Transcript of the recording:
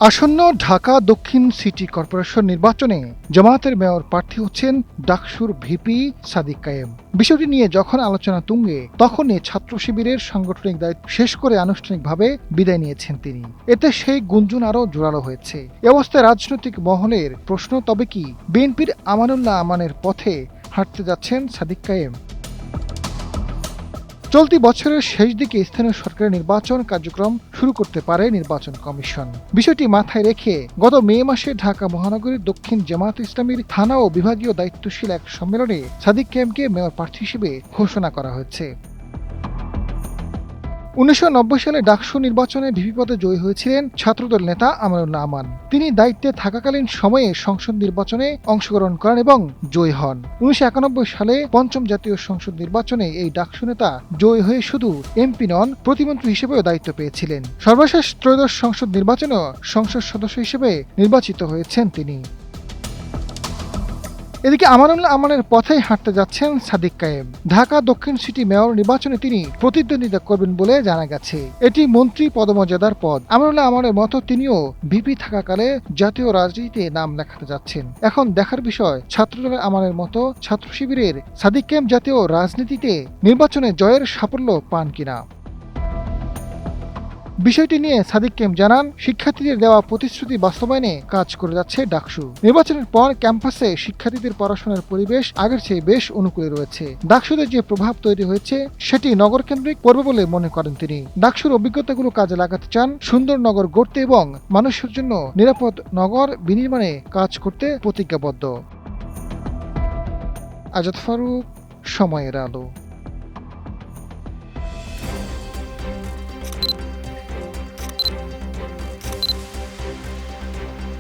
আসন্ন ঢাকা দক্ষিণ city corporation নির্বাচনে জামায়াতের মেয়র প্রার্থী হচ্ছেন ডাকসুর ভিপি সাদিক কায়েম। বিষয়টি নিয়ে যখন আলোচনা তুঙ্গে, তখনই ছাত্র শিবিরের সাংগঠনিক দায়িত্ব শেষ করে আনুষ্ঠানিকভাবে বিদায় নিয়েছেন তিনি। এতে সেই গুঞ্জন আরও জোরালো হয়েছে। এ অবস্থায় রাজনৈতিক মহলের প্রশ্ন, তবে কি বিএনপির আমানুল্লাহ আমানের পথে হাঁটতে যাচ্ছেন সাদিক কায়েম? চলতি বছরের শেষ দিকে স্থানীয় সরকারের নির্বাচন কার্যক্রম শুরু করতে পারে নির্বাচন কমিশন। বিষয়টি মাথায় রেখে গত মে মাসে ঢাকা মহানগরীর দক্ষিণ জামায়াত ইসলামীর থানা ও বিভাগীয় দায়িত্বশীল এক সম্মেলনে সাদিক কায়েমকে মেয়র প্রার্থী হিসেবে ঘোষণা করা হয়েছে। ১৯৯০ সালে ডাকসু নির্বাচনে ভিপি পদে জয়ী হয়েছিলেন ছাত্রদল নেতা আমানুল্লাহ আমান। তিনি দায়িত্বে থাকাকালীন সময়ে সংসদ নির্বাচনে অংশগ্রহণ করেন এবং জয়ী হন। ১৯৯১ সালে পঞ্চম জাতীয় সংসদ নির্বাচনে এই ডাকসু নেতা জয়ী হয়ে শুধু এমপি নন, প্রতিমন্ত্রী হিসেবেও দায়িত্ব পেয়েছিলেন। সর্বশেষ ত্রয়োদশ সংসদ নির্বাচনেও সংসদ সদস্য হিসেবে নির্বাচিত হয়েছেন তিনি। এদিকে আমানুল্লাহ আমানের পথেই হাঁটতে যাচ্ছেন সাদিক কায়েম। ঢাকা দক্ষিণ সিটি মেয়র নির্বাচনে তিনি প্রতিদ্বন্দ্বিতা করবেন বলে জানা গেছে। এটি মন্ত্রী পদমর্যাদার পদ। আমানুল্লাহ আমানের মতো তিনিও ভিপি থাকাকালে জাতীয় রাজনীতিতে নাম লেখাতে যাচ্ছেন। এখন দেখার বিষয়, ছাত্রদলের আমানের মতো ছাত্র শিবিরের সাদিক কায়েম জাতীয় রাজনীতিতে নির্বাচনে জয়ের সাফল্য পান কিনা। বিষয়টি নিয়ে সাদিক কায়েম জানান, শিক্ষার্থীদের দেওয়া প্রতিশ্রুতি বাস্তবায়নে কাজ করে যাচ্ছে ডাকসু। নির্বাচনের পর ক্যাম্পাসে শিক্ষার্থীদের পড়াশোনার পরিবেশ আগের চেয়ে বেশ অনুকূলে রয়েছে। ডাকসুতে যে প্রভাব তৈরি হয়েছে সেটি নগরকেন্দ্রিক পড়বে বলে মনে করেন তিনি। ডাকসুর অভিজ্ঞতাগুলো কাজে লাগাতে চান, সুন্দর নগর গড়তে এবং মানুষের জন্য নিরাপদ নগর বিনির্মাণে কাজ করতে প্রতিজ্ঞাবদ্ধ। আজাদ ফারুক, সময়ের আলো।